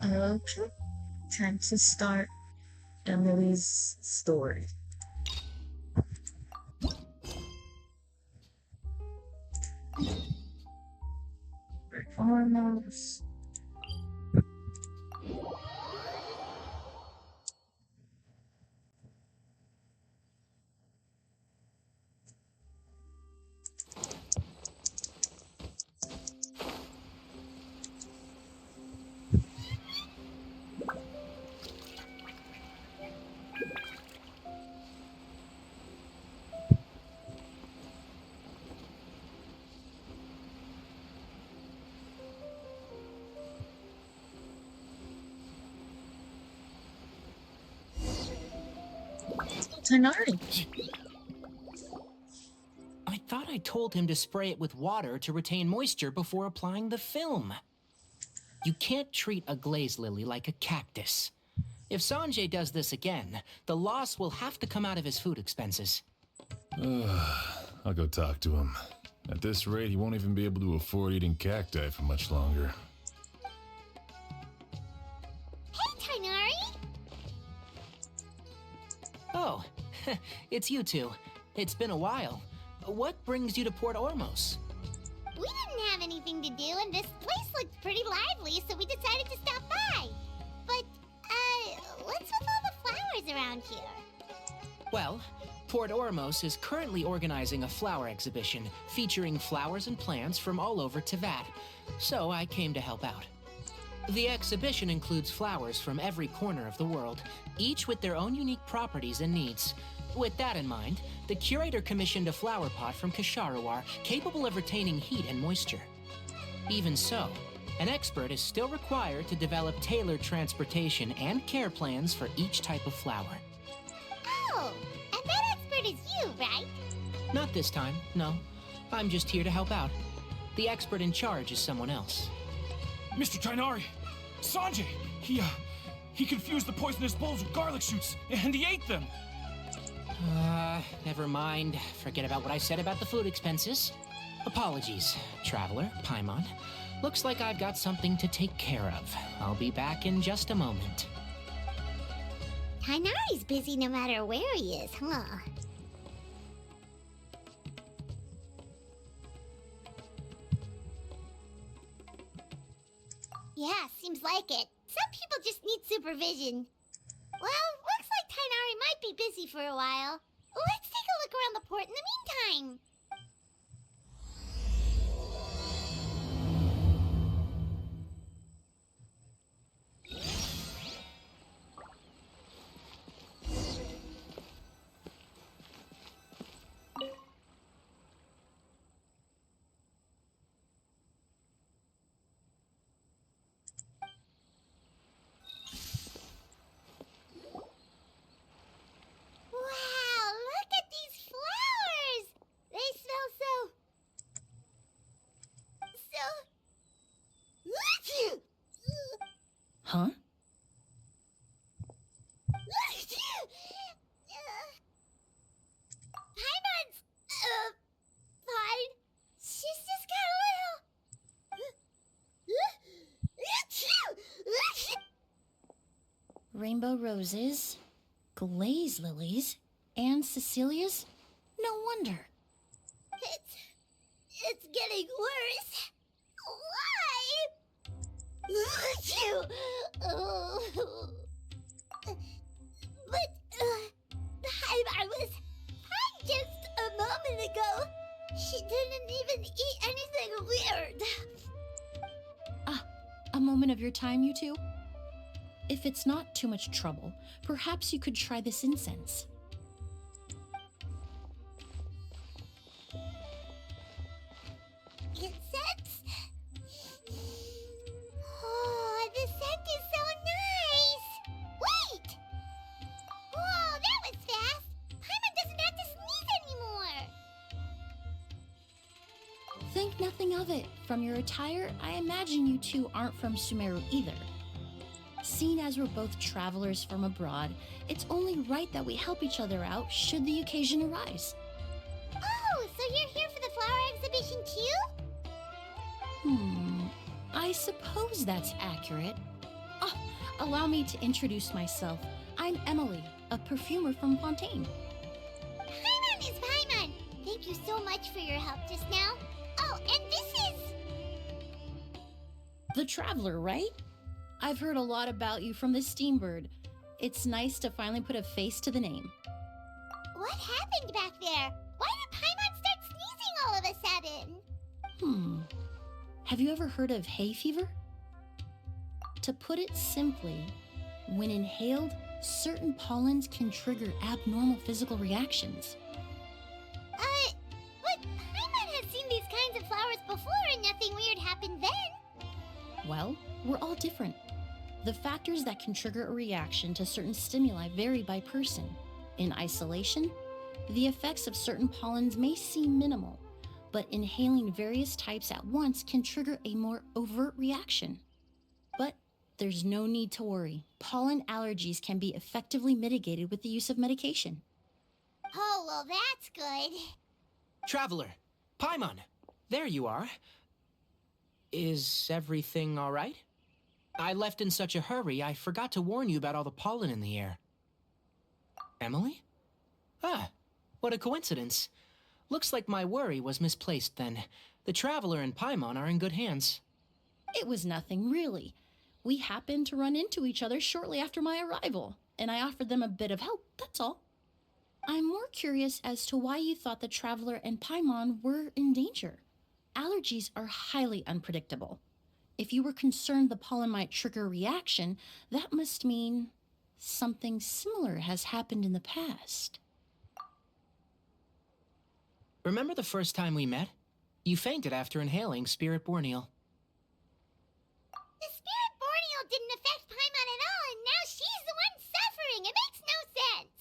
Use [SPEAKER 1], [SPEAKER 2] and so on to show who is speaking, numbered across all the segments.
[SPEAKER 1] Okay, time to start Emilie's story. Almost. Tonight.
[SPEAKER 2] I thought I told him to spray it with water to retain moisture before applying the film. You can't treat a glaze lily like a cactus. If Sanjay does this again, the loss will have to come out of his food expenses.
[SPEAKER 3] I'll go talk to him. At this rate, he won't even be able to afford eating cacti for much longer.
[SPEAKER 4] Hey, Tainari!
[SPEAKER 2] Oh, it's you two. It's been a while. What brings you to Port Ormos?
[SPEAKER 4] We didn't have anything to do, and this place looked pretty lively, so we decided to stop by. But, what's with all the flowers around here?
[SPEAKER 2] Well, Port Ormos is currently organizing a flower exhibition featuring flowers and plants from all over Teyvat, so I came to help out. The exhibition includes flowers from every corner of the world, each with their own unique properties and needs. With that in mind, the curator commissioned a flower pot from Kasharuar capable of retaining heat and moisture. Even so, an expert is still required to develop tailored transportation and care plans for each type of flower.
[SPEAKER 4] Oh, and that expert is you, right?
[SPEAKER 2] Not this time, no. I'm just here to help out. The expert in charge is someone else.
[SPEAKER 5] Mr. Tainari! Sanjay! He confused the poisonous bulbs with garlic shoots, and he ate them!
[SPEAKER 2] Never mind. Forget about what I said about the food expenses. Apologies, Traveler, Paimon. Looks like I've got something to take care of. I'll be back in just a moment.
[SPEAKER 4] Tainari's busy no matter where he is, huh? Yeah, seems like it. Some people just need supervision. Well, looks like Tainari might be busy for a while. Let's take a look around the port in the meantime. Wow, look at these flowers! They smell so...
[SPEAKER 6] Huh?
[SPEAKER 4] Paimon's, fine. She's just got a little...
[SPEAKER 6] Rainbow roses, glaze lilies, and Cecilia's? No wonder.
[SPEAKER 4] It's getting worse. Why? But I was fine just a moment ago. She didn't even eat anything weird.
[SPEAKER 6] A moment of your time, you two? If it's not too much trouble, perhaps you could try this incense.
[SPEAKER 4] Incense? Oh, the scent is so nice! Wait! Whoa, that was fast! Paimon doesn't have to sneeze anymore!
[SPEAKER 6] Think nothing of it. From your attire, I imagine you two aren't from Sumeru either. Seeing as we're both travelers from abroad, it's only right that we help each other out should the occasion arise.
[SPEAKER 4] Oh, so you're here for the flower exhibition too?
[SPEAKER 6] I suppose that's accurate. Ah, allow me to introduce myself. I'm Emilie, a perfumer from Fontaine.
[SPEAKER 4] Paimon is Paimon! Thank you so much for your help just now. Oh, and this is...
[SPEAKER 6] The Traveler, right? I've heard a lot about you from the Steambird. It's nice to finally put a face to the name.
[SPEAKER 4] What happened back there? Why did Paimon start sneezing all of a sudden?
[SPEAKER 6] Have you ever heard of hay fever? To put it simply, when inhaled, certain pollens can trigger abnormal physical reactions.
[SPEAKER 4] But Paimon has seen these kinds of flowers before and nothing weird happened then.
[SPEAKER 6] Well, we're all different. The factors that can trigger a reaction to certain stimuli vary by person. In isolation, the effects of certain pollens may seem minimal, but inhaling various types at once can trigger a more overt reaction. But there's no need to worry. Pollen allergies can be effectively mitigated with the use of medication.
[SPEAKER 4] Oh, well, that's good.
[SPEAKER 2] Traveler, Paimon, there you are. Is everything all right? I left in such a hurry, I forgot to warn you about all the pollen in the air. Emilie? Ah, what a coincidence. Looks like my worry was misplaced then. The Traveler and Paimon are in good hands.
[SPEAKER 6] It was nothing, really. We happened to run into each other shortly after my arrival, and I offered them a bit of help, that's all. I'm more curious as to why you thought the Traveler and Paimon were in danger. Allergies are highly unpredictable. If you were concerned the pollen might trigger a reaction, that must mean something similar has happened in the past.
[SPEAKER 2] Remember the first time we met? You fainted after inhaling Spirit Borneal.
[SPEAKER 4] The Spirit Borneal didn't affect Paimon at all, and now she's the one suffering. It makes no sense.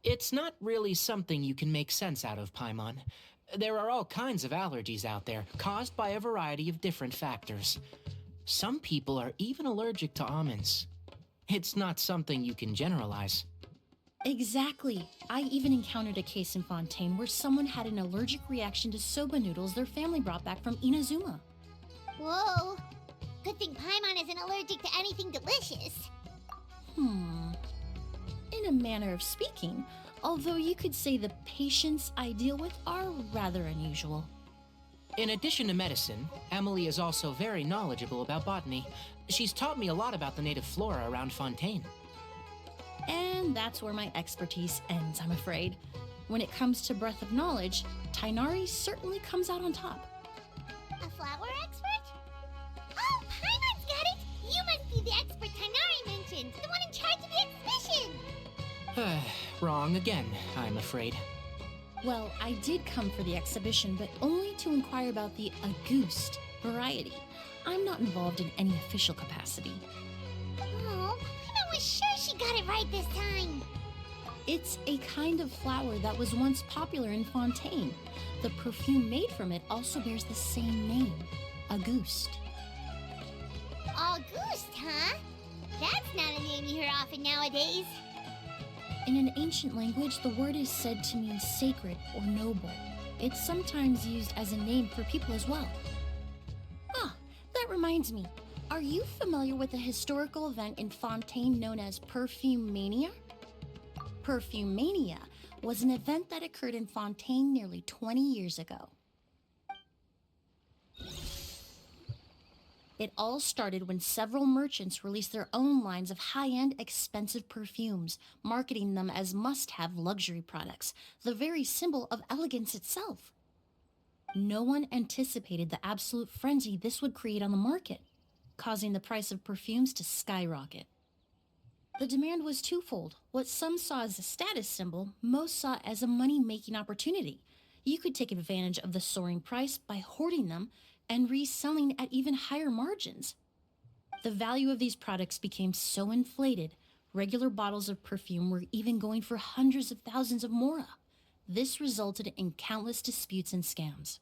[SPEAKER 2] It's not really something you can make sense out of, Paimon. There are all kinds of allergies out there, caused by a variety of different factors. Some people are even allergic to almonds. It's not something you can generalize.
[SPEAKER 6] Exactly. I even encountered a case in Fontaine where someone had an allergic reaction to soba noodles their family brought back from Inazuma.
[SPEAKER 4] Whoa. Good thing Paimon isn't allergic to anything delicious.
[SPEAKER 6] In a manner of speaking, although you could say the patients I deal with are rather unusual.
[SPEAKER 2] In addition to medicine, Emilie is also very knowledgeable about botany. She's taught me a lot about the native flora around Fontaine.
[SPEAKER 6] And that's where my expertise ends, I'm afraid. When it comes to breadth of knowledge, Tighnari certainly comes out on top.
[SPEAKER 4] A flower expert? Oh, Paimon's got it! You must be the expert Tighnari mentioned, the one in charge of the exhibition!
[SPEAKER 2] Wrong again, I'm afraid.
[SPEAKER 6] Well, I did come for the exhibition, but only to inquire about the Auguste variety. I'm not involved in any official capacity.
[SPEAKER 4] Oh, Paimon was sure she got it right this time.
[SPEAKER 6] It's a kind of flower that was once popular in Fontaine. The perfume made from it also bears the same name, Auguste.
[SPEAKER 4] Auguste, huh? That's not a name you hear often nowadays.
[SPEAKER 6] In an ancient language, the word is said to mean sacred or noble. It's sometimes used as a name for people as well. Ah, that reminds me. Are you familiar with a historical event in Fontaine known as Perfume Mania? Perfume Mania was an event that occurred in Fontaine nearly 20 years ago. It all started when several merchants released their own lines of high-end, expensive perfumes, marketing them as must-have luxury products, the very symbol of elegance itself. No one anticipated the absolute frenzy this would create on the market, causing the price of perfumes to skyrocket. The demand was twofold. What some saw as a status symbol, most saw as a money-making opportunity. You could take advantage of the soaring price by hoarding them and reselling at even higher margins. The value of these products became so inflated, regular bottles of perfume were even going for hundreds of thousands of mora. This resulted in countless disputes and scams.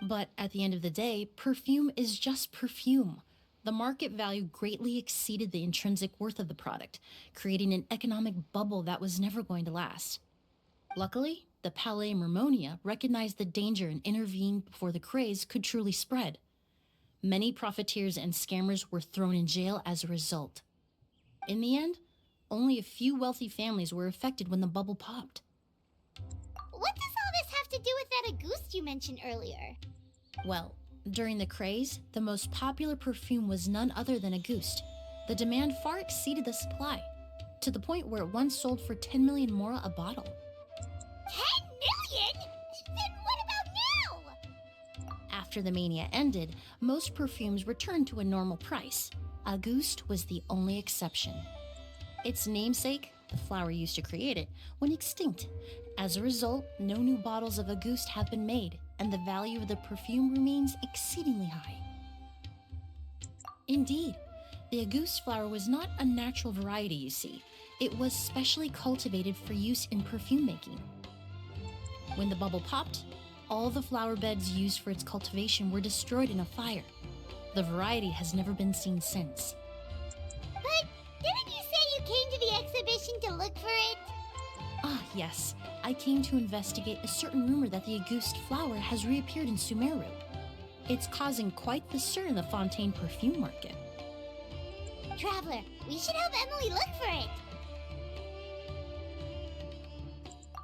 [SPEAKER 6] But at the end of the day, perfume is just perfume. The market value greatly exceeded the intrinsic worth of the product, creating an economic bubble that was never going to last. Luckily, the Palais Mermonia recognized the danger and intervened before the craze could truly spread. Many profiteers and scammers were thrown in jail as a result. In the end, only a few wealthy families were affected when the bubble popped.
[SPEAKER 4] What does all this have to do with that Auguste you mentioned earlier?
[SPEAKER 6] Well, during the craze, the most popular perfume was none other than Auguste. The demand far exceeded the supply, to the point where it once sold for 10 million mora a bottle.
[SPEAKER 4] 10 million? Then what about now?
[SPEAKER 6] After the mania ended, most perfumes returned to a normal price. Auguste was the only exception. Its namesake, the flower used to create it, went extinct. As a result, no new bottles of Auguste have been made, and the value of the perfume remains exceedingly high. Indeed, the Auguste flower was not a natural variety, you see. It was specially cultivated for use in perfume making. When the bubble popped, all the flower beds used for its cultivation were destroyed in a fire. The variety has never been seen since.
[SPEAKER 4] But didn't you say you came to the exhibition to look for it?
[SPEAKER 6] Ah, yes. I came to investigate a certain rumor that the Auguste flower has reappeared in Sumeru. It's causing quite the stir in the Fontaine perfume market.
[SPEAKER 4] Traveler, we should help Emilie look for it.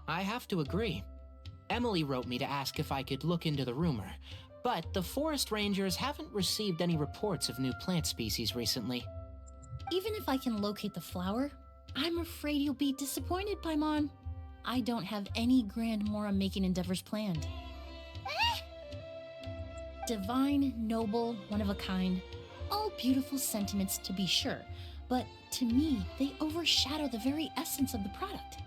[SPEAKER 2] I have to agree. Emilie wrote me to ask if I could look into the rumor, but the forest rangers haven't received any reports of new plant species recently.
[SPEAKER 6] Even if I can locate the flower, I'm afraid you'll be disappointed, Paimon. I don't have any grand Mora-making endeavors planned. Divine, noble, one of a kind, all beautiful sentiments to be sure, but to me, they overshadow the very essence of the product.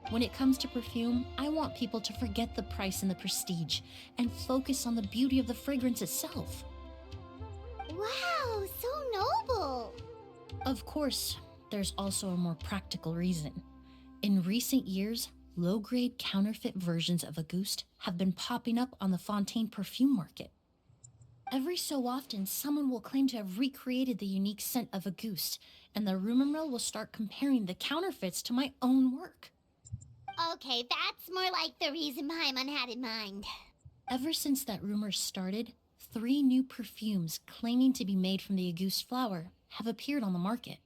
[SPEAKER 6] When it comes to perfume, I want people to forget the price and the prestige and focus on the beauty of the fragrance itself.
[SPEAKER 4] Wow, so noble.
[SPEAKER 6] Of course, there's also a more practical reason. In recent years, low-grade counterfeit versions of Auguste have been popping up on the Fontaine perfume market. Every so often, someone will claim to have recreated the unique scent of Auguste, and the rumor mill will start comparing the counterfeits to my own work.
[SPEAKER 4] Okay, that's more like the reason Paimon had in mind.
[SPEAKER 6] Ever since that rumor started, 3 new perfumes claiming to be made from the Auguste flower have appeared on the market.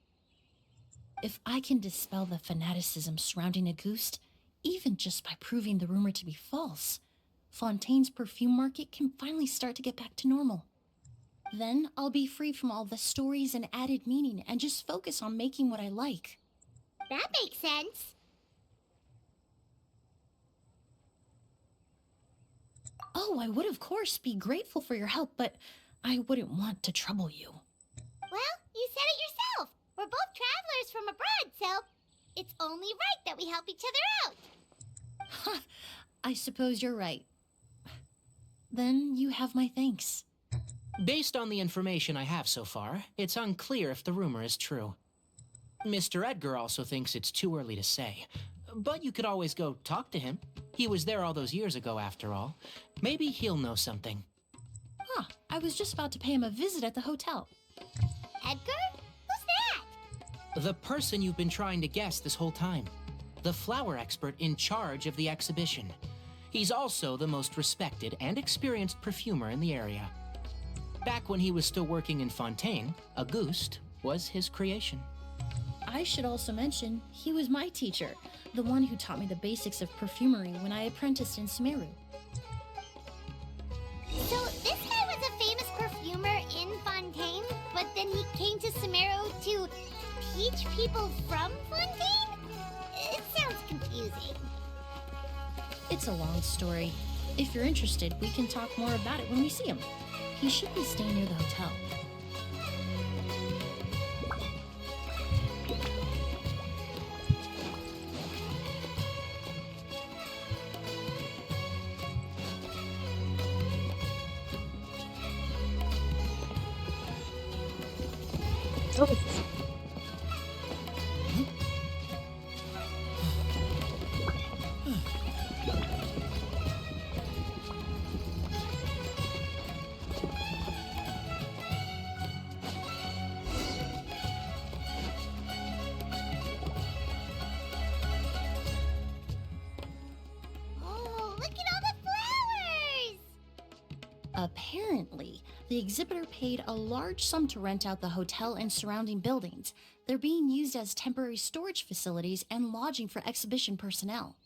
[SPEAKER 6] If I can dispel the fanaticism surrounding Auguste, even just by proving the rumor to be false, Fontaine's perfume market can finally start to get back to normal. Then I'll be free from all the stories and added meaning and just focus on making what I like.
[SPEAKER 4] That makes sense.
[SPEAKER 6] Oh, I would of course be grateful for your help, but I wouldn't want to trouble you.
[SPEAKER 4] Well, you said it yourself. We're both travelers from abroad, so it's only right that we help each other out.
[SPEAKER 6] Ha! I suppose you're right. Then you have my thanks.
[SPEAKER 2] Based on the information I have so far, it's unclear if the rumor is true. Mr. Edgar also thinks it's too early to say, but you could always go talk to him. He was there all those years ago, after all. Maybe he'll know something.
[SPEAKER 6] Ah, I was just about to pay him a visit at the hotel.
[SPEAKER 4] Edgar? Who's that?
[SPEAKER 2] The person you've been trying to guess this whole time. The flower expert in charge of the exhibition. He's also the most respected and experienced perfumer in the area. Back when he was still working in Fontaine, Auguste was his creation.
[SPEAKER 6] I should also mention, he was my teacher, the one who taught me the basics of perfumery when I apprenticed in Sumeru.
[SPEAKER 4] So this guy was a famous perfumer in Fontaine, but then he came to Sumeru to teach people from Fontaine? It sounds confusing.
[SPEAKER 6] It's a long story. If you're interested, we can talk more about it when we see him. He should be staying near the hotel.
[SPEAKER 4] Oh, look at all the flowers!
[SPEAKER 6] Apparently, the exhibitor paid a large sum to rent out the hotel and surrounding buildings. They're being used as temporary storage facilities and lodging for exhibition personnel.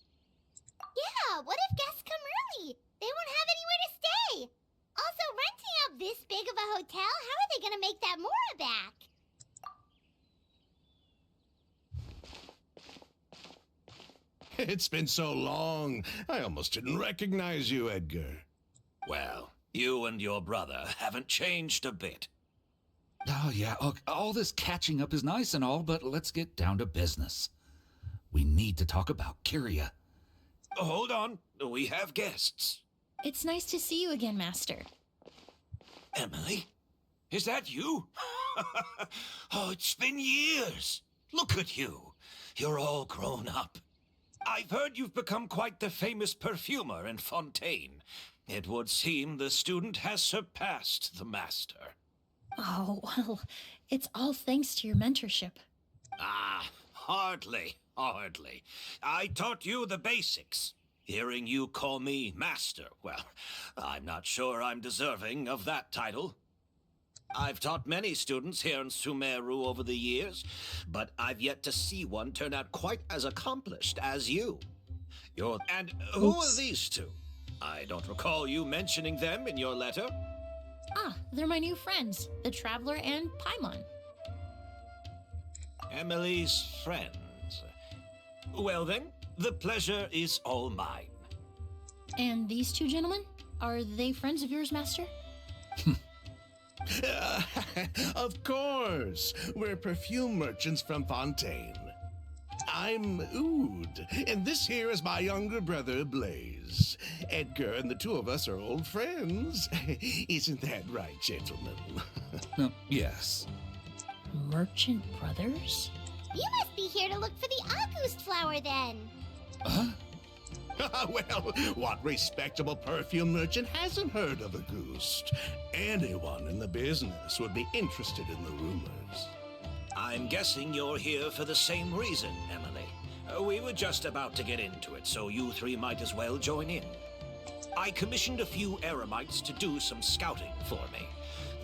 [SPEAKER 4] Yeah, what if guests come early? They won't have anywhere to stay. Also, renting out this big of a hotel, how are they gonna make that mora back?
[SPEAKER 7] It's been so long, I almost didn't recognize you, Edgar.
[SPEAKER 8] Well, you and your brother haven't changed a bit.
[SPEAKER 9] Oh, yeah, look, all this catching up is nice and all, but let's get down to business. We need to talk about Kyria.
[SPEAKER 8] Hold on, we have guests.
[SPEAKER 6] It's nice to see you again, Master.
[SPEAKER 8] Emilie? Is that you? Oh, it's been years. Look at you. You're all grown up. I've heard you've become quite the famous perfumer in Fontaine. It would seem the student has surpassed the master.
[SPEAKER 6] Oh, well, it's all thanks to your mentorship.
[SPEAKER 8] Ah, hardly. I taught you the basics. Hearing you call me master, well, I'm not sure I'm deserving of that title. I've taught many students here in Sumeru over the years, but I've yet to see one turn out quite as accomplished as you. And who are these two? I don't recall you mentioning them in your letter.
[SPEAKER 6] Ah, they're my new friends, the Traveler and Paimon.
[SPEAKER 8] Emilie's friends. Well then, the pleasure is all mine.
[SPEAKER 6] And these two gentlemen? Are they friends of yours, Master?
[SPEAKER 7] Of course, we're perfume merchants from Fontaine. I'm Oud, and this here is my younger brother, Blaze. Edgar and the two of us are old friends. Isn't that right, gentlemen?
[SPEAKER 9] Yes.
[SPEAKER 6] Merchant brothers?
[SPEAKER 4] You must be here to look for the August flower then.
[SPEAKER 9] Huh?
[SPEAKER 7] Well, what respectable perfume merchant hasn't heard of a goose? Anyone in the business would be interested in the rumors.
[SPEAKER 8] I'm guessing you're here for the same reason, Emilie. We were just about to get into it, so you three might as well join in. I commissioned a few eremites to do some scouting for me.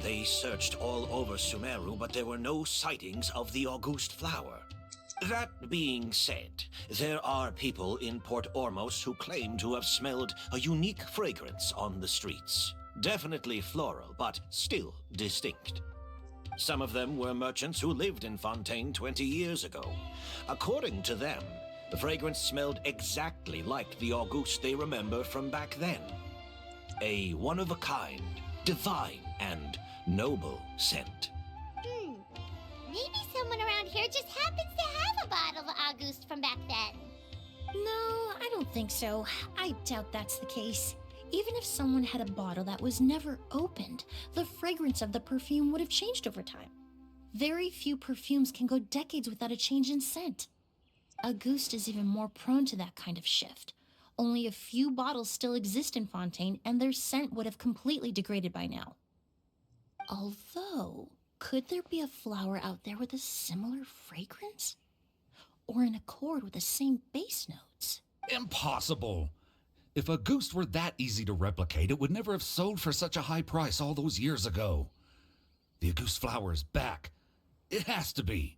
[SPEAKER 8] They searched all over Sumeru, but there were no sightings of the August flower. That being said, there are people in Port Ormos who claim to have smelled a unique fragrance on the streets. Definitely floral, but still distinct. Some of them were merchants who lived in Fontaine 20 years ago. According to them, the fragrance smelled exactly like the August they remember from back then. A one-of-a-kind, divine, and noble scent.
[SPEAKER 4] Maybe someone around here just happens to have a bottle of August from back then.
[SPEAKER 6] No, I don't think so. I doubt that's the case. Even if someone had a bottle that was never opened, the fragrance of the perfume would have changed over time. Very few perfumes can go decades without a change in scent. Auguste is even more prone to that kind of shift. Only a few bottles still exist in Fontaine, and their scent would have completely degraded by now. Although, could there be a flower out there with a similar fragrance? Or in accord with the same base notes?
[SPEAKER 9] Impossible. If a goose were that easy to replicate, it would never have sold for such a high price all those years ago. The Auguste flower is back. It has to be.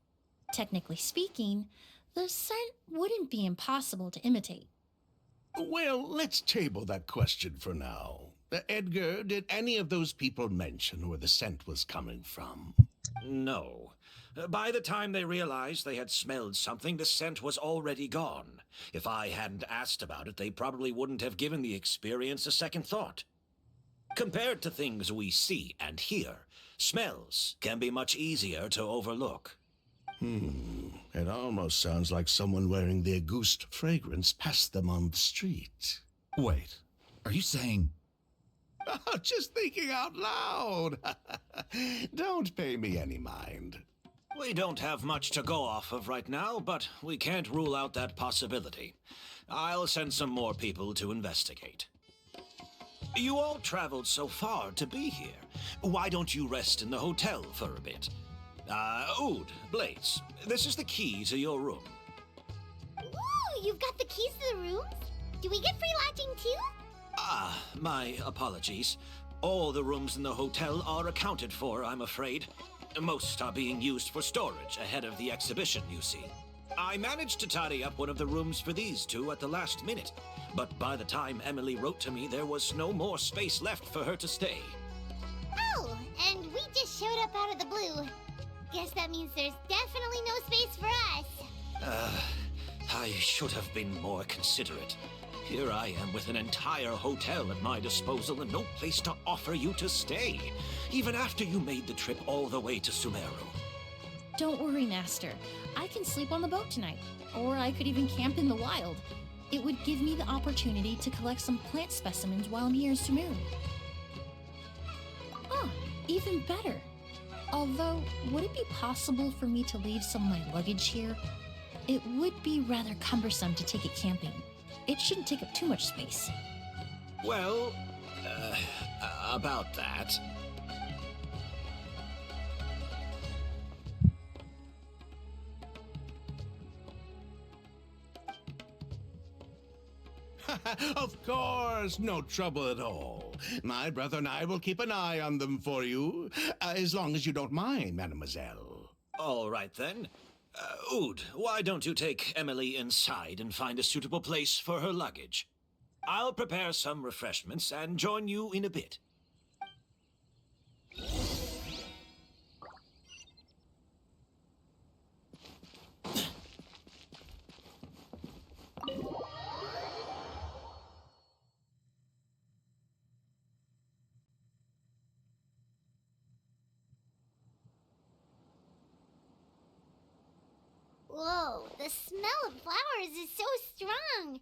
[SPEAKER 6] Technically speaking, the scent wouldn't be impossible to imitate.
[SPEAKER 7] Well, let's table that question for now. Edgar, did any of those people mention where the scent was coming from?
[SPEAKER 8] No. By the time they realized they had smelled something, the scent was already gone. If I hadn't asked about it, they probably wouldn't have given the experience a second thought. Compared to things we see and hear, smells can be much easier to overlook.
[SPEAKER 7] It almost sounds like someone wearing the Auguste fragrance passed them on the street.
[SPEAKER 9] Wait, are you saying...
[SPEAKER 7] Oh, just thinking out loud. Don't pay me any mind.
[SPEAKER 8] We don't have much to go off of right now, but we can't rule out that possibility. I'll send some more people to investigate. You all traveled so far to be here. Why don't you rest in the hotel for a bit? Oud, Blaze, this is the key to your room.
[SPEAKER 4] Ooh, you've got the keys to the rooms? Do we get free lodging too?
[SPEAKER 8] My apologies. All the rooms in the hotel are accounted for, I'm afraid. Most are being used for storage ahead of the exhibition, you see. I managed to tidy up one of the rooms for these two at the last minute, but by the time Emilie wrote to me, there was no more space left for her to stay.
[SPEAKER 4] Oh, and we just showed up out of the blue. Guess that means there's definitely no space for us.
[SPEAKER 8] I should have been more considerate. Here I am with an entire hotel at my disposal and no place to offer you to stay, even after you made the trip all the way to Sumeru.
[SPEAKER 6] Don't worry, Master. I can sleep on the boat tonight, or I could even camp in the wild. It would give me the opportunity to collect some plant specimens while I'm here in Sumeru. Ah, even better. Although, would it be possible for me to leave some of my luggage here? It would be rather cumbersome to take it camping. It shouldn't take up too much space.
[SPEAKER 8] Well, about that.
[SPEAKER 7] Of course, no trouble at all. My brother and I will keep an eye on them for you, as long as you don't mind, mademoiselle.
[SPEAKER 8] All right, then. Oud, why don't you take Emilie inside and find a suitable place for her luggage? I'll prepare some refreshments and join you in a bit.
[SPEAKER 4] Whoa, the smell of flowers is so strong.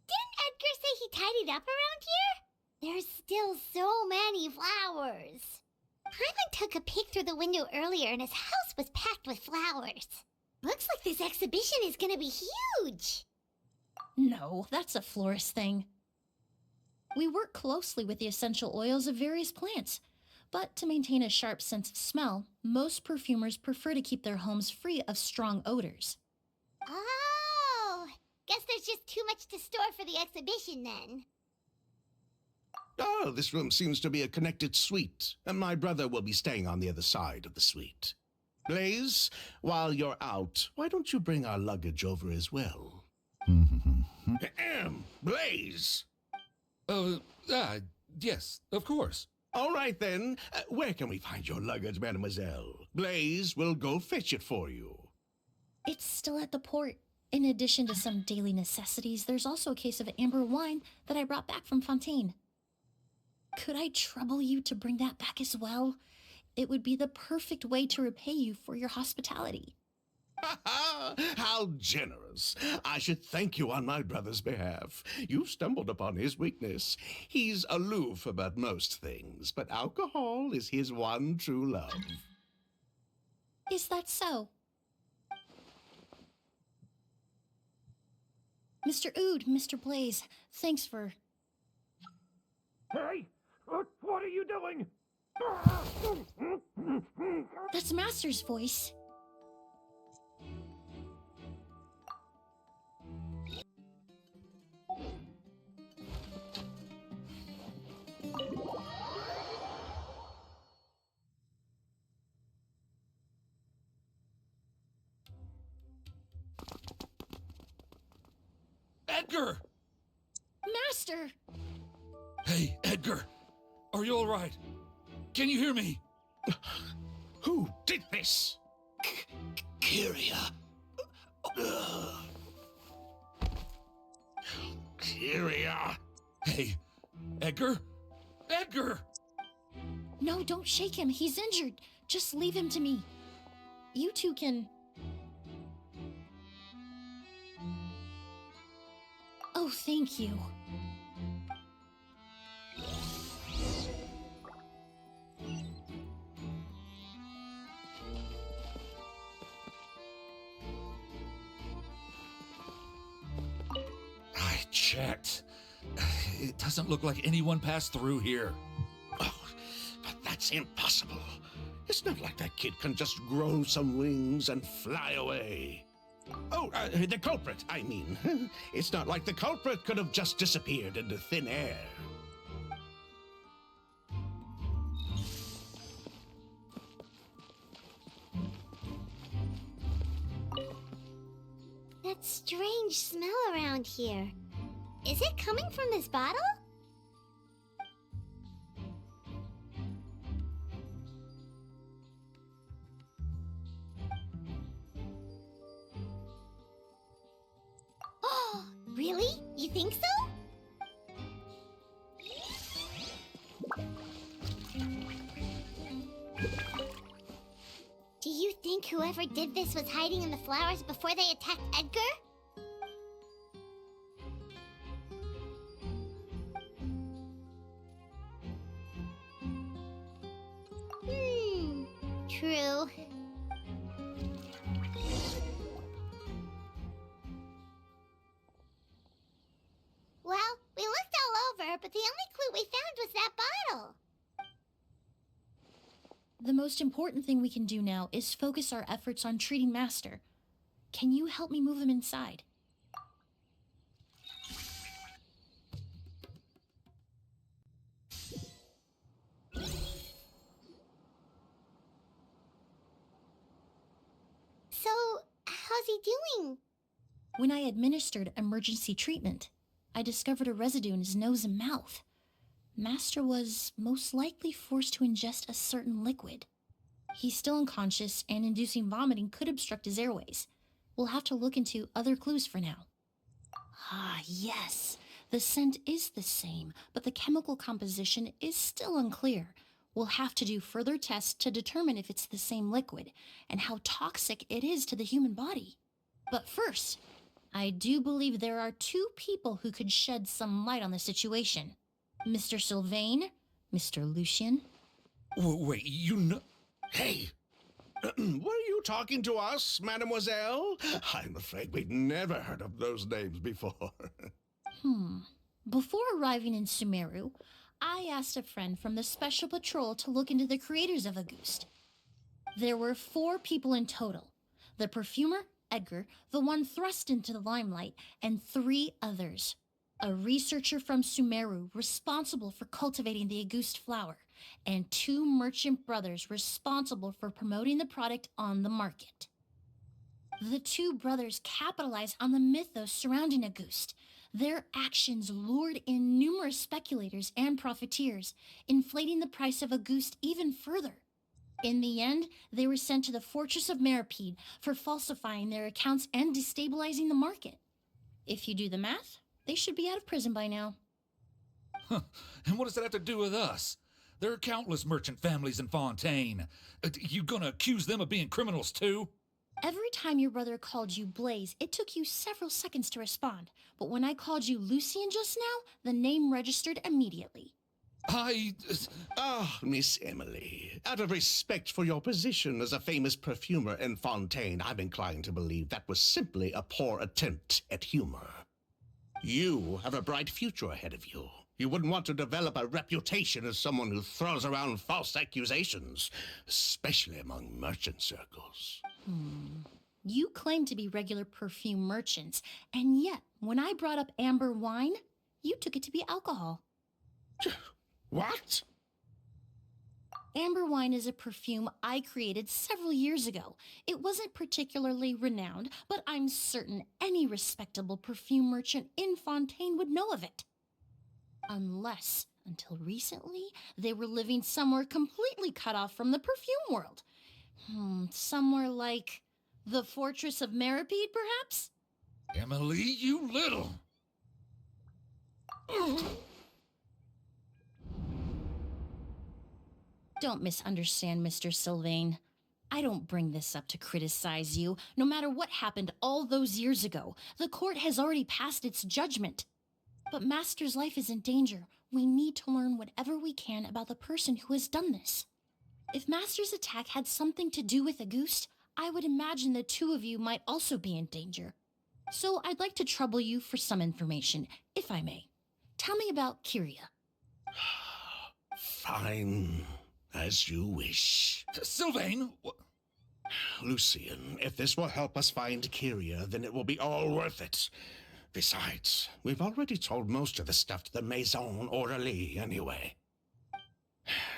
[SPEAKER 4] Didn't Edgar say he tidied up around here? There's still so many flowers. Hyman took a peek through the window earlier and his house was packed with flowers. Looks like this exhibition is gonna be huge.
[SPEAKER 6] No, that's a florist thing. We work closely with the essential oils of various plants, but to maintain a sharp sense of smell, most perfumers prefer to keep their homes free of strong odors.
[SPEAKER 4] Oh, guess there's just too much to store for the exhibition then.
[SPEAKER 7] Oh, this room seems to be a connected suite, and my brother will be staying on the other side of the suite. Blaze, while you're out, why don't you bring our luggage over as well? Blaze!
[SPEAKER 9] Yes, of course.
[SPEAKER 7] All right, then. Where can we find your luggage, mademoiselle? Blaze will go fetch it for you.
[SPEAKER 6] It's still at the port. In addition to some daily necessities, there's also a case of amber wine that I brought back from Fontaine. Could I trouble you to bring that back as well? It would be the perfect way to repay you for your hospitality.
[SPEAKER 7] How generous. I should thank you on my brother's behalf. You stumbled upon his weakness. He's aloof about most things, but alcohol is his one true love.
[SPEAKER 6] Is that so? Mr. Oud, Mr. Blaze, thanks for...
[SPEAKER 5] Hey! What are you doing?
[SPEAKER 6] That's Master's voice.
[SPEAKER 9] Edgar!
[SPEAKER 6] Master!
[SPEAKER 9] Hey, Edgar! Are you all right? Can you hear me?
[SPEAKER 7] Who did this?
[SPEAKER 8] Kyria.
[SPEAKER 7] Kyria.
[SPEAKER 9] Hey, Edgar? Edgar!
[SPEAKER 6] No, don't shake him. He's injured. Just leave him to me. You two can... Oh, thank you.
[SPEAKER 9] I checked. It doesn't look like anyone passed through here.
[SPEAKER 7] Oh, but that's impossible. It's not like that kid can just grow some wings and fly away. Oh, the culprit, I mean. It's not like the culprit could have just disappeared into thin air.
[SPEAKER 4] strange smell around here. Is it coming from this bottle? Oh, really? You think so? Do you think whoever did this was hiding in the flowers before they attacked Edgar? True. Well, we looked all over, but the only clue we found was that bottle.
[SPEAKER 6] The most important thing we can do now is focus our efforts on treating Master. Can you help me move him inside?
[SPEAKER 4] So, how's he doing?
[SPEAKER 6] When I administered emergency treatment, I discovered a residue in his nose and mouth. Master was most likely forced to ingest a certain liquid. He's still unconscious, and inducing vomiting could obstruct his airways. We'll have to look into other clues for now. Ah, yes. The scent is the same, but the chemical composition is still unclear. We'll have to do further tests to determine if it's the same liquid and how toxic it is to the human body. But first, I do believe there are two people who could shed some light on the situation. Mr. Sylvain, Mr. Lucien.
[SPEAKER 9] Wait, you know...
[SPEAKER 7] Hey! Were you talking to us, mademoiselle? I'm afraid we'd never heard of those names before.
[SPEAKER 6] Before arriving in Sumeru, I asked a friend from the Special Patrol to look into the creators of Auguste. There were 4 people in total. The perfumer, Edgar, the one thrust into the limelight, and 3 others. A researcher from Sumeru responsible for cultivating the Auguste flower, and 2 merchant brothers responsible for promoting the product on the market. The 2 brothers capitalized on the mythos surrounding Auguste. Their actions lured in numerous speculators and profiteers, inflating the price of Auguste even further. In the end, they were sent to the Fortress of Meripede for falsifying their accounts and destabilizing the market. If you do the math, they should be out of prison by now.
[SPEAKER 9] And what does that have to do with us? There are countless merchant families in Fontaine. You gonna accuse them of being criminals too?
[SPEAKER 6] Every time your brother called you Blaze, it took you several seconds to respond. But when I called you Lucien just now, the name registered immediately.
[SPEAKER 7] Miss Emilie, out of respect for your position as a famous perfumer in Fontaine, I'm inclined to believe that was simply a poor attempt at humor. You have a bright future ahead of you. You wouldn't want to develop a reputation as someone who throws around false accusations, especially among merchant circles.
[SPEAKER 6] You claim to be regular perfume merchants, and yet, when I brought up amber wine, you took it to be alcohol.
[SPEAKER 7] What?
[SPEAKER 6] Amber wine is a perfume I created several years ago. It wasn't particularly renowned, but I'm certain any respectable perfume merchant in Fontaine would know of it. Unless, until recently, they were living somewhere completely cut off from the perfume world. Somewhere like the Fortress of Meripede, perhaps?
[SPEAKER 9] Emilie, you little...
[SPEAKER 6] Don't misunderstand, Mr. Sylvain. I don't bring this up to criticize you. No matter what happened all those years ago, the court has already passed its judgment. But Master's life is in danger. We need to learn whatever we can about the person who has done this. If Master's attack had something to do with Auguste, I would imagine the 2 of you might also be in danger. So I'd like to trouble you for some information, if I may. Tell me about Kyria.
[SPEAKER 7] Fine. As you wish.
[SPEAKER 9] Sylvain!
[SPEAKER 7] Lucien, if this will help us find Kyria, then it will be all worth it. Besides, we've already told most of the stuff to the Maison Orderly anyway.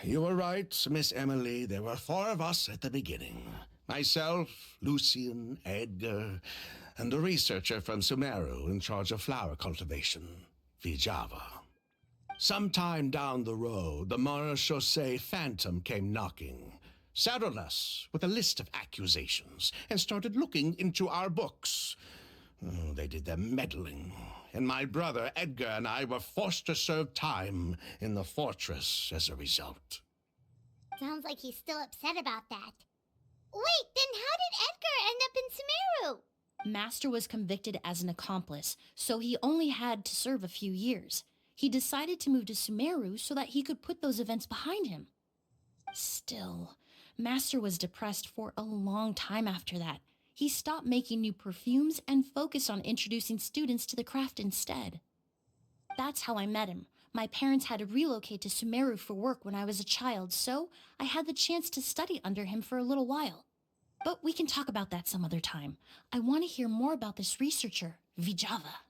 [SPEAKER 7] You were right, Miss Emilie. There were 4 of us at the beginning. Myself, Lucien, Edgar. and a researcher from Sumeru in charge of flower cultivation, Vijava. Sometime down the road, the Marechaussee Phantom came knocking, saddled us with a list of accusations, and started looking into our books. Oh, they did their meddling, and my brother Edgar and I were forced to serve time in the fortress as a result.
[SPEAKER 4] Sounds like he's still upset about that. Wait, then how did Edgar end up in Sumeru?
[SPEAKER 6] Master was convicted as an accomplice, so he only had to serve a few years. He decided to move to Sumeru so that he could put those events behind him. Still, Master was depressed for a long time after that. He stopped making new perfumes and focused on introducing students to the craft instead. That's how I met him. My parents had to relocate to Sumeru for work when I was a child, so I had the chance to study under him for a little while. But we can talk about that some other time. I want to hear more about this researcher, Vijava.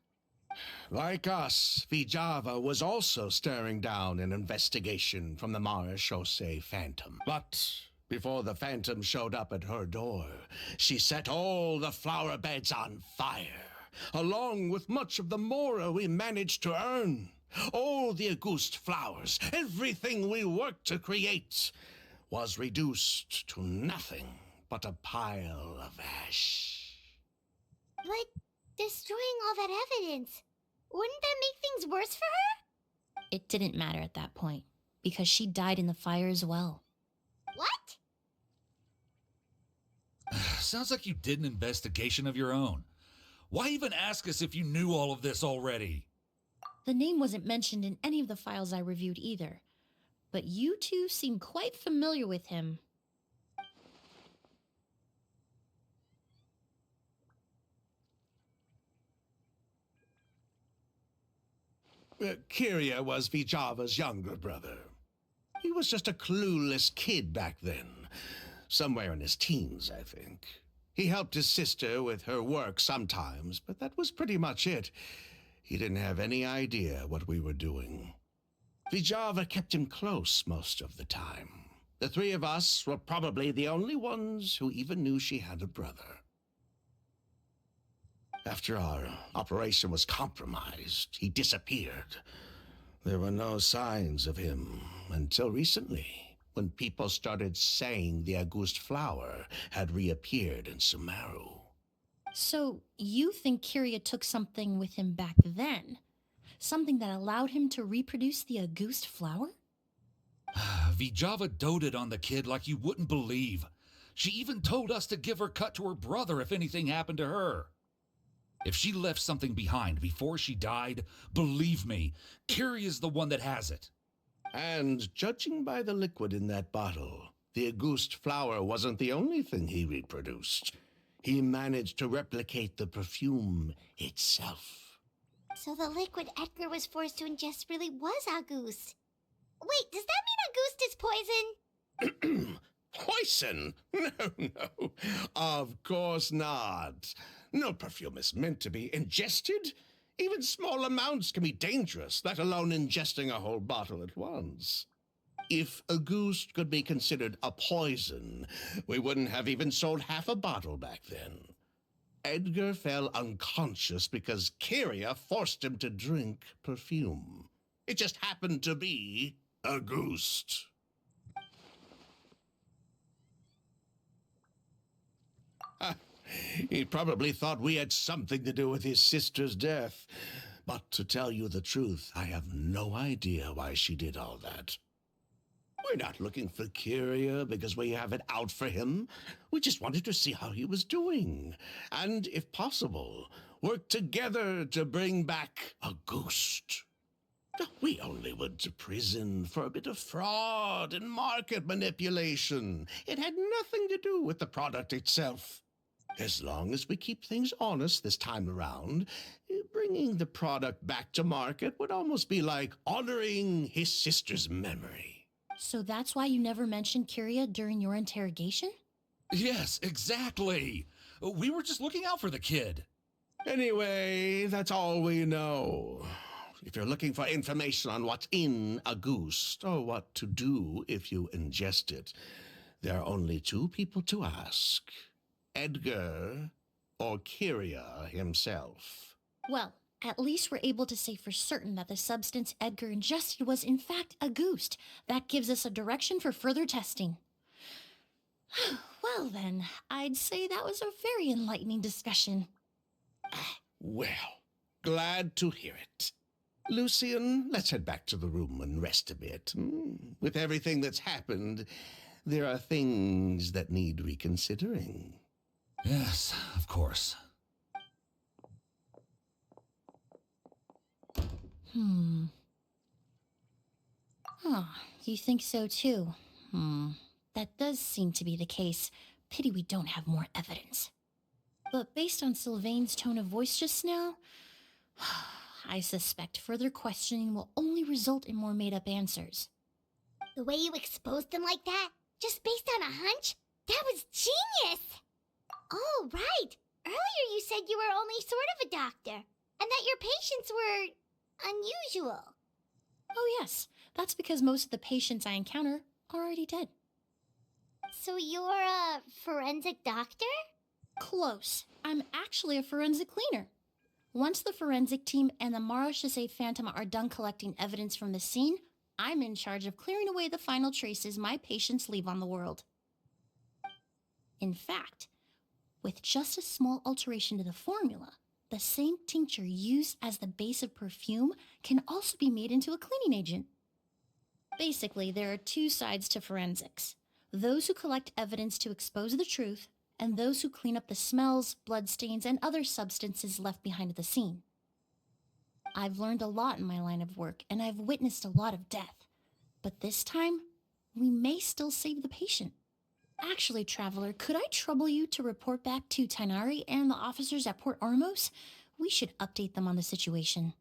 [SPEAKER 7] Like us, Vijava was also staring down an investigation from the Marechaussee Phantom. But before the Phantom showed up at her door, she set all the flower beds on fire, along with much of the mora we managed to earn. All the Auguste flowers, everything we worked to create, was reduced to nothing but a pile of ash.
[SPEAKER 4] But destroying all that evidence, wouldn't that make things worse for her?
[SPEAKER 6] It didn't matter at that point, because she died in the fire as well.
[SPEAKER 4] What?
[SPEAKER 9] Sounds like you did an investigation of your own. Why even ask us if you knew all of this already?
[SPEAKER 6] The name wasn't mentioned in any of the files I reviewed either, but you two seem quite familiar with him.
[SPEAKER 7] Kyria was Vijava's younger brother. He was just a clueless kid back then, somewhere in his teens, I think. He helped his sister with her work sometimes, but that was pretty much it. He didn't have any idea what we were doing. Vijava kept him close most of the time. The three of us were probably the only ones who even knew she had a brother. After our operation was compromised, he disappeared. There were no signs of him until recently, when people started saying the Auguste flower had reappeared in Sumeru.
[SPEAKER 6] So, you think Kyria took something with him back then? Something that allowed him to reproduce the Auguste flower?
[SPEAKER 9] Vijava doted on the kid like you wouldn't believe. She even told us to give her cut to her brother if anything happened to her. If she left something behind before she died, believe me, Kyria's the one that has it.
[SPEAKER 7] And judging by the liquid in that bottle, the Auguste flower wasn't the only thing he reproduced. He managed to replicate the perfume itself.
[SPEAKER 4] So the liquid Edgar was forced to ingest really was Auguste. Wait, does that mean Auguste is poison?
[SPEAKER 7] Poison? No. Of course not. No perfume is meant to be ingested. Even small amounts can be dangerous, let alone ingesting a whole bottle at once. If Auguste could be considered a poison, we wouldn't have even sold half a bottle back then. Edgar fell unconscious because Kyria forced him to drink perfume. It just happened to be Auguste. He probably thought we had something to do with his sister's death. But to tell you the truth, I have no idea why she did all that. We're not looking for Kyria because we have it out for him. We just wanted to see how he was doing. And, if possible, work together to bring back Auguste. We only went to prison for a bit of fraud and market manipulation. It had nothing to do with the product itself. As long as we keep things honest this time around, bringing the product back to market would almost be like honoring his sister's memory.
[SPEAKER 6] So that's why you never mentioned Kyria during your interrogation?
[SPEAKER 9] Yes, exactly. We were just looking out for the kid.
[SPEAKER 7] Anyway, that's all we know. If you're looking for information on what's in Auguste, or what to do if you ingest it, there are only two people to ask: Edgar or Kyria himself?
[SPEAKER 6] Well, at least we're able to say for certain that the substance Edgar ingested was in fact a ghost. That gives us a direction for further testing. Well then, I'd say that was a very enlightening discussion.
[SPEAKER 7] Well, glad to hear it. Lucian, let's head back to the room and rest a bit. With everything that's happened, there are things that need reconsidering.
[SPEAKER 9] Yes, of course.
[SPEAKER 6] You think so too? That does seem to be the case. Pity we don't have more evidence. But based on Sylvain's tone of voice just now, I suspect further questioning will only result in more made-up answers.
[SPEAKER 4] The way you exposed them like that, just based on a hunch, that was genius! Oh, right! Earlier you said you were only sort of a doctor, and that your patients were unusual.
[SPEAKER 6] Oh yes, that's because most of the patients I encounter are already dead.
[SPEAKER 4] So you're a forensic doctor?
[SPEAKER 6] Close. I'm actually a forensic cleaner. Once the forensic team and the Marechaussee Phantom are done collecting evidence from the scene, I'm in charge of clearing away the final traces my patients leave on the world. In fact, with just a small alteration to the formula, the same tincture used as the base of perfume can also be made into a cleaning agent. Basically, there are two sides to forensics: those who collect evidence to expose the truth, and those who clean up the smells, bloodstains, and other substances left behind at the scene. I've learned a lot in my line of work, and I've witnessed a lot of death. But this time, we may still save the patient. Actually, Traveler, could I trouble you to report back to Tainari and the officers at Port Ormos? We should update them on the situation.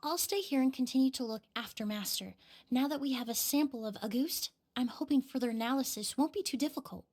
[SPEAKER 6] I'll stay here and continue to look after Master. Now that we have a sample of Auguste, I'm hoping further analysis won't be too difficult.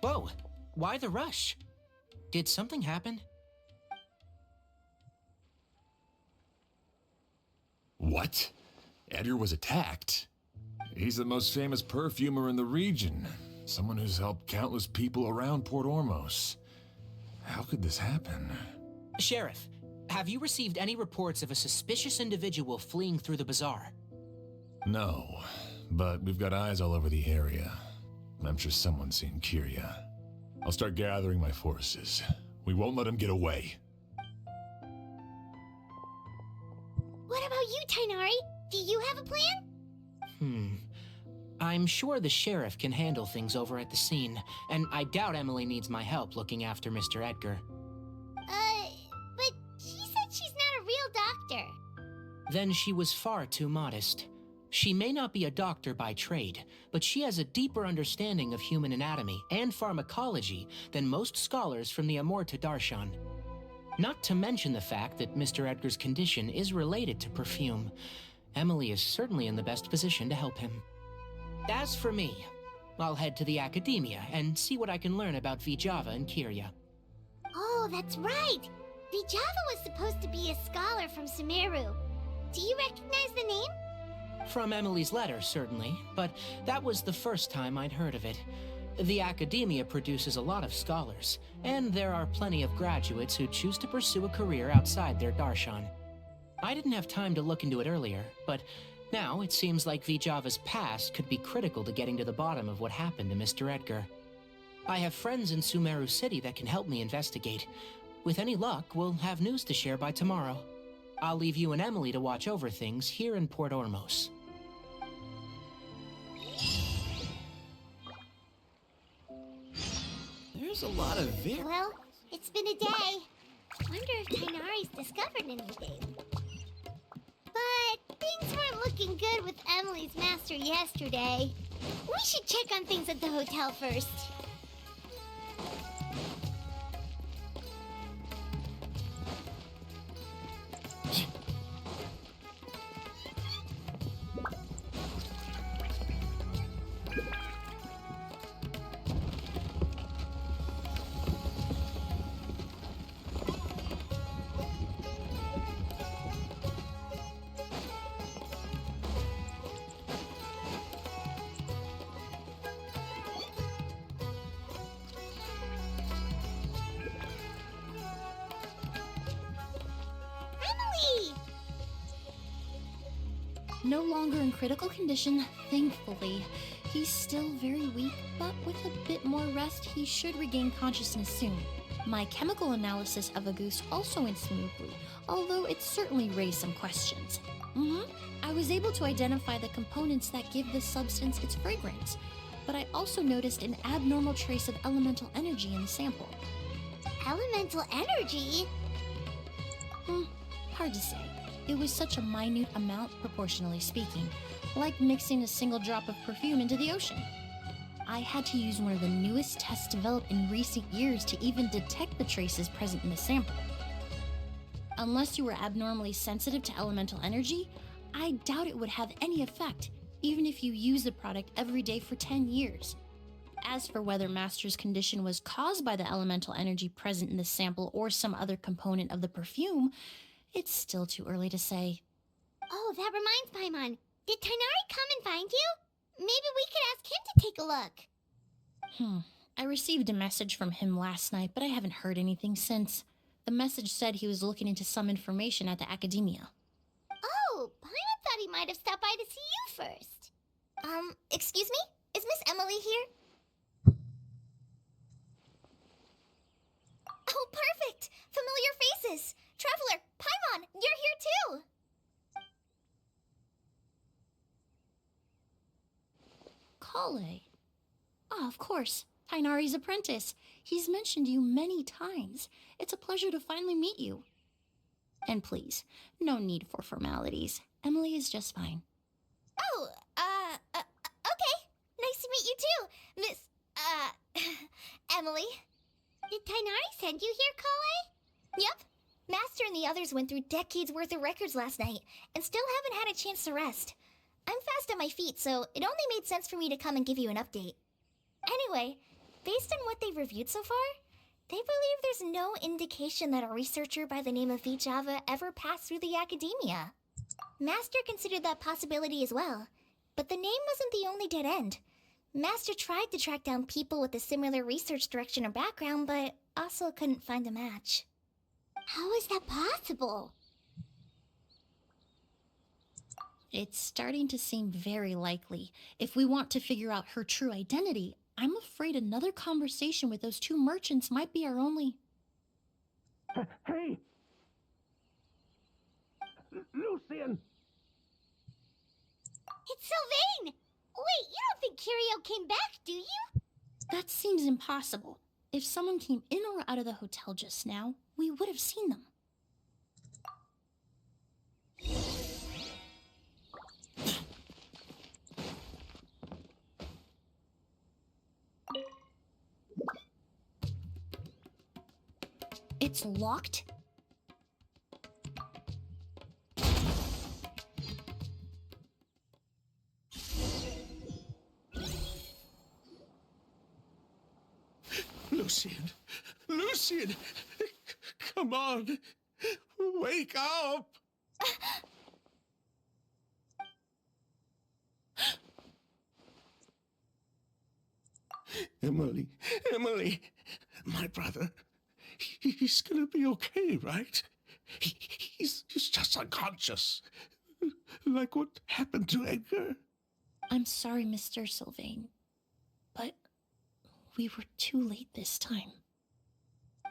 [SPEAKER 2] Whoa, why the rush? Did something happen?
[SPEAKER 3] What? Edgar was attacked? He's the most famous perfumer in the region. Someone who's helped countless people around Port Ormos. How could this happen?
[SPEAKER 2] Sheriff, have you received any reports of a suspicious individual fleeing through the bazaar?
[SPEAKER 3] No, but we've got eyes all over the area. I'm sure someone's seen Kyria. I'll start gathering my forces. We won't let him get away.
[SPEAKER 4] What about you, Tainari? Do you have a plan?
[SPEAKER 2] I'm sure the sheriff can handle things over at the scene, and I doubt Emilie needs my help looking after Mr. Edgar.
[SPEAKER 4] But she said she's not a real doctor.
[SPEAKER 2] Then she was far too modest. She may not be a doctor by trade, but she has a deeper understanding of human anatomy and pharmacology than most scholars from the Amorta Darshan. Not to mention the fact that Mr. Edgar's condition is related to perfume. Emilie is certainly in the best position to help him. As for me, I'll head to the academia and see what I can learn about Vijava and Kyria.
[SPEAKER 4] Oh, that's right! Vijava was supposed to be a scholar from Sumeru. Do you recognize the name?
[SPEAKER 2] From Emilie's letter, certainly, but that was the first time I'd heard of it. The academia produces a lot of scholars, and there are plenty of graduates who choose to pursue a career outside their darshan. I didn't have time to look into it earlier, but now it seems like Vijava's past could be critical to getting to the bottom of what happened to Mr. Edgar. I have friends in Sumeru City that can help me investigate. With any luck, we'll have news to share by tomorrow. I'll leave you and Emilie to watch over things here in Port Ormos.
[SPEAKER 10] There's a lot of
[SPEAKER 4] Well, it's been a day. Wonder if Tainari's discovered anything. But things weren't looking good with Emilie's master yesterday. We should check on things at the hotel first. Emilie!
[SPEAKER 6] No longer in critical condition, thankfully. He's still very weak, but with a bit more rest, he should regain consciousness soon. My chemical analysis of a goose also went smoothly, although it certainly raised some questions. I was able to identify the components that give this substance its fragrance, but I also noticed an abnormal trace of elemental energy in the sample.
[SPEAKER 4] Elemental energy?
[SPEAKER 6] Hard to say. It was such a minute amount, proportionally speaking, like mixing a single drop of perfume into the ocean. I had to use one of the newest tests developed in recent years to even detect the traces present in the sample. Unless you were abnormally sensitive to elemental energy, I doubt it would have any effect, even if you use the product every day for 10 years. As for whether Master's condition was caused by the elemental energy present in the sample or some other component of the perfume, it's still too early to say.
[SPEAKER 4] Oh, that reminds Paimon. Did Tainari come and find you? Maybe we could ask him to take a look.
[SPEAKER 6] I received a message from him last night, but I haven't heard anything since. The message said he was looking into some information at the academia.
[SPEAKER 4] Oh, Paimon thought he might have stopped by to see you first. Excuse me? Is Miss Emilie here? Oh, perfect! Familiar faces! Traveler, Paimon, you're here too!
[SPEAKER 6] Kale. Ah, of course. Tainari's apprentice. He's mentioned you many times. It's a pleasure to finally meet you. And please, no need for formalities. Emilie is just fine.
[SPEAKER 4] Oh, okay. Nice to meet you too, Miss, Emilie. Did Tainari send you here, Kale? Yep. Master and the others went through decades worth of records last night, and still haven't had a chance to rest. I'm fast on my feet, so it only made sense for me to come and give you an update. Anyway, based on what they've reviewed so far, they believe there's no indication that a researcher by the name of Vijava ever passed through the academia. Master considered that possibility as well, but the name wasn't the only dead end. Master tried to track down people with a similar research direction or background, but also couldn't find a match. How is that possible?
[SPEAKER 6] It's starting to seem very likely. If we want to figure out her true identity, I'm afraid another conversation with those two merchants might be our only...
[SPEAKER 7] Hey! Lucian!
[SPEAKER 4] It's Sylvain! Wait, you don't think Curio came back, do you?
[SPEAKER 6] That seems impossible. If someone came in or out of the hotel just now, we would have seen them. It's locked?
[SPEAKER 7] Lucian! Lucian! Come on! Wake up! Emilie, Emilie, my brother, he's gonna be okay, right? He's just unconscious. Like what happened to Edgar.
[SPEAKER 6] I'm sorry, Mr. Sylvain, but we were too late this time.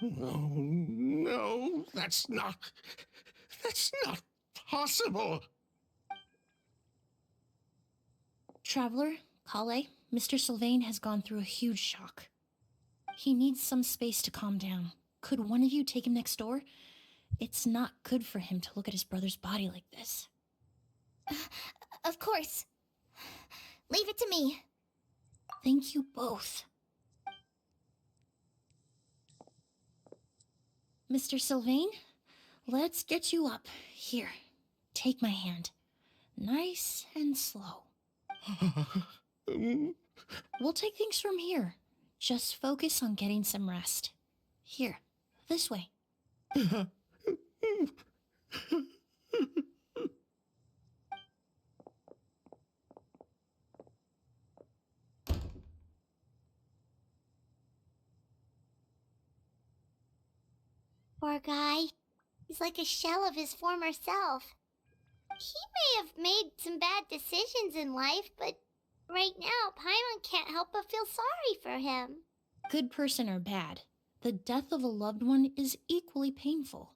[SPEAKER 7] No, no, that's not possible.
[SPEAKER 6] Traveler, Kale, Mr. Sylvain has gone through a huge shock. He needs some space to calm down. Could one of you take him next door? It's not good for him to look at his brother's body like this.
[SPEAKER 4] Of course. Leave it to me.
[SPEAKER 6] Thank you both. Mr. Sylvain, let's get you up. Here, take my hand. Nice and slow. We'll take things from here. Just focus on getting some rest. Here, this way.
[SPEAKER 4] Poor guy. He's like a shell of his former self. He may have made some bad decisions in life, but right now, Paimon can't help but feel sorry for him.
[SPEAKER 6] Good person or bad, the death of a loved one is equally painful.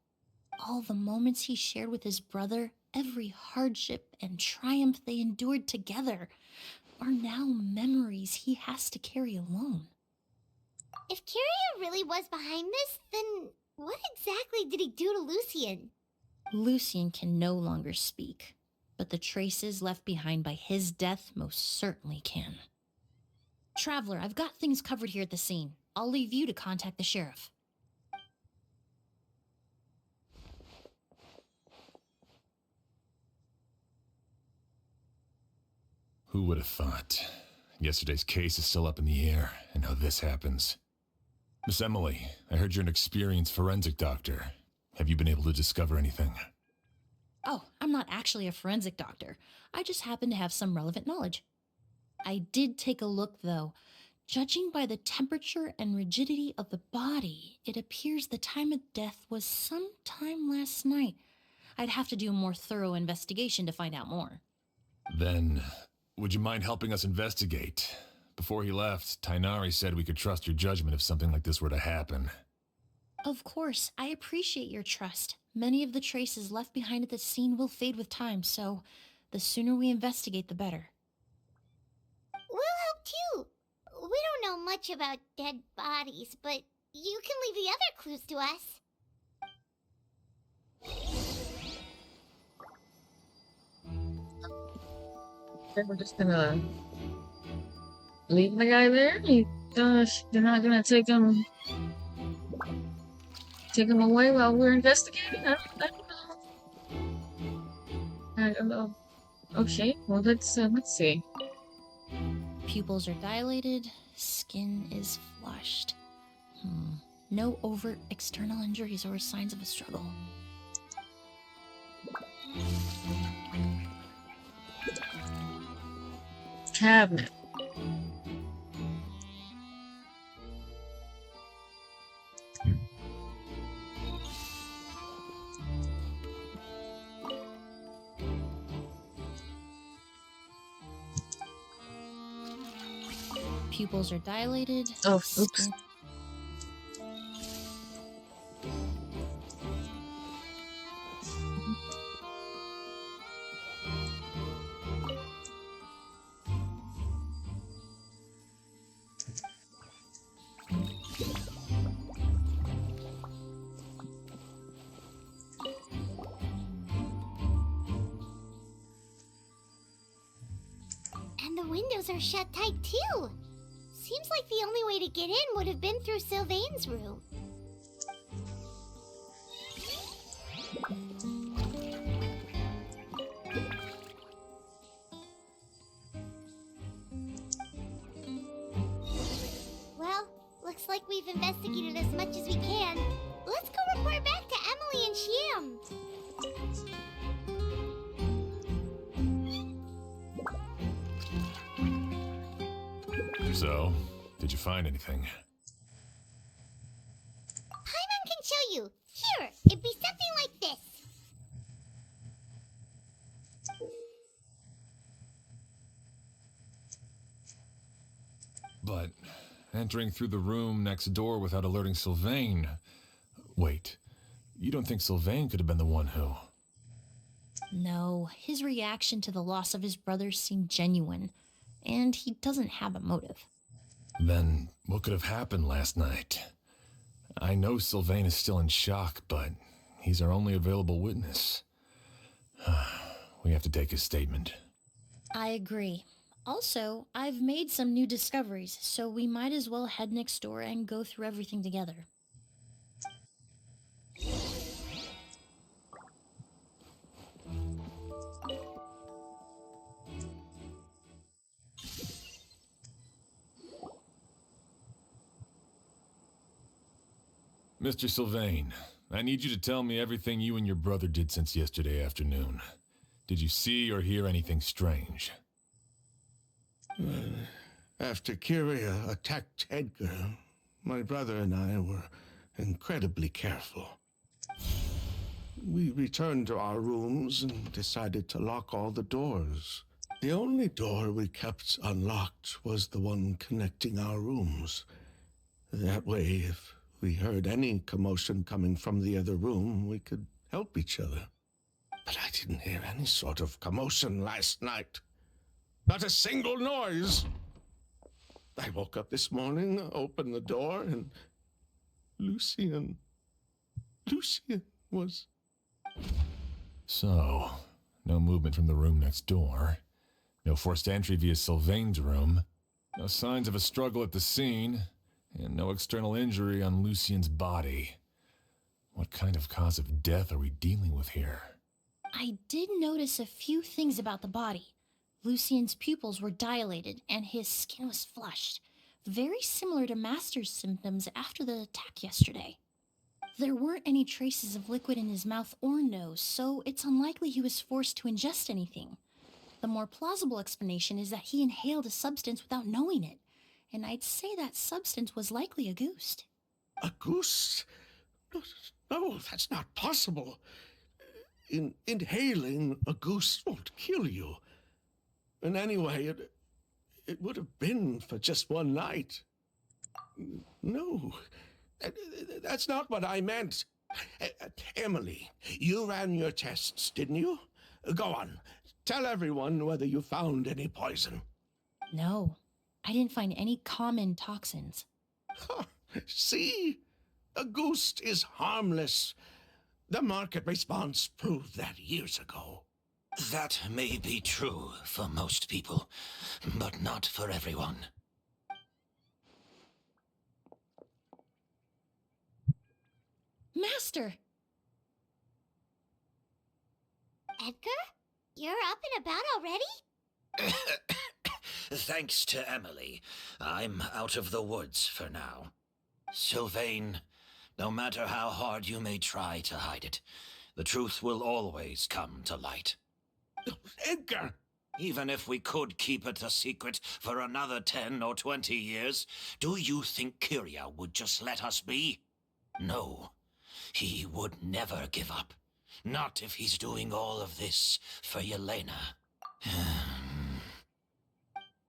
[SPEAKER 6] All the moments he shared with his brother, every hardship and triumph they endured together, are now memories he has to carry alone.
[SPEAKER 4] If Kiria really was behind this, then what exactly did he do to Lucien?
[SPEAKER 6] Lucien can no longer speak, but the traces left behind by his death most certainly can. Traveler, I've got things covered here at the scene. I'll leave you to contact the sheriff.
[SPEAKER 3] Who would have thought? Yesterday's case is still up in the air, and now this happens. Miss Emilie, I heard you're an experienced forensic doctor. Have you been able to discover anything?
[SPEAKER 6] Oh, I'm not actually a forensic doctor. I just happen to have some relevant knowledge. I did take a look, though. Judging by the temperature and rigidity of the body, it appears the time of death was sometime last night. I'd have to do a more thorough investigation to find out more.
[SPEAKER 3] Then, would you mind helping us investigate? Before he left, Tainari said we could trust your judgment if something like this were to happen.
[SPEAKER 6] Of course, I appreciate your trust. Many of the traces left behind at the scene will fade with time, so the sooner we investigate, the better.
[SPEAKER 4] We'll help too. We don't know much about dead bodies, but you can leave the other clues to us.
[SPEAKER 1] Then we're just gonna leave the guy there? They're not gonna take him away while we're investigating? I don't know. I don't know. Okay, well let's see.
[SPEAKER 6] Pupils are dilated, skin is flushed. No overt external injuries or signs of a struggle.
[SPEAKER 1] Cabinet.
[SPEAKER 6] Pupils are dilated.
[SPEAKER 1] Oh, oops.
[SPEAKER 4] And the windows are shut tight too. Seems like the only way to get in would have been through Sylvain's room. Well, looks like we've investigated as much as we can. Let's go report back to Emilie and Shiam.
[SPEAKER 3] So, did you find anything?
[SPEAKER 4] Paimon can show you. Here, it'd be something like this.
[SPEAKER 3] But entering through the room next door without alerting Sylvain... Wait, you don't think Sylvain could have been the one who...
[SPEAKER 6] No, his reaction to the loss of his brother seemed genuine, and he doesn't have a motive.
[SPEAKER 3] Then what could have happened last night? I know Sylvain is still in shock, but he's our only available witness. We have to take his statement.
[SPEAKER 6] I agree. Also, I've made some new discoveries, so we might as well head next door and go through everything together.
[SPEAKER 3] Mr. Sylvain, I need you to tell me everything you and your brother did since yesterday afternoon. Did you see or hear anything strange?
[SPEAKER 7] After Kyria attacked Edgar, my brother and I were incredibly careful. We returned to our rooms and decided to lock all the doors. The only door we kept unlocked was the one connecting our rooms. That way, if we heard any commotion coming from the other room, we could help each other. But I didn't hear any sort of commotion last night. Not a single noise. I woke up this morning, opened the door, and Lucien was...
[SPEAKER 3] So, no movement from the room next door. No forced entry via Sylvain's room. No signs of a struggle at the scene. And no external injury on Lucien's body. What kind of cause of death are we dealing with here?
[SPEAKER 6] I did notice a few things about the body. Lucien's pupils were dilated and his skin was flushed, very similar to Master's symptoms after the attack yesterday. There weren't any traces of liquid in his mouth or nose, so it's unlikely he was forced to ingest anything. The more plausible explanation is that he inhaled a substance without knowing it, and I'd say that substance was likely a goose.
[SPEAKER 7] A goose? No, that's not possible. Inhaling a goose won't kill you. And anyway, it would have been for just one night. No, that's not what I meant. Emilie, you ran your tests, didn't you? Go on, tell everyone whether you found any poison.
[SPEAKER 6] No, I didn't find any common toxins.
[SPEAKER 7] See? A goose is harmless. The market response proved that years ago.
[SPEAKER 8] That may be true for most people, but not for everyone.
[SPEAKER 6] Master!
[SPEAKER 4] Edgar? You're up and about already?
[SPEAKER 8] Thanks to Emilie, I'm out of the woods for now. Sylvain, no matter how hard you may try to hide it, the truth will always come to light.
[SPEAKER 7] Edgar!
[SPEAKER 8] Even if we could keep it a secret for another 10 or 20 years, do you think Kyria would just let us be? No, he would never give up. Not if he's doing all of this for Yelena.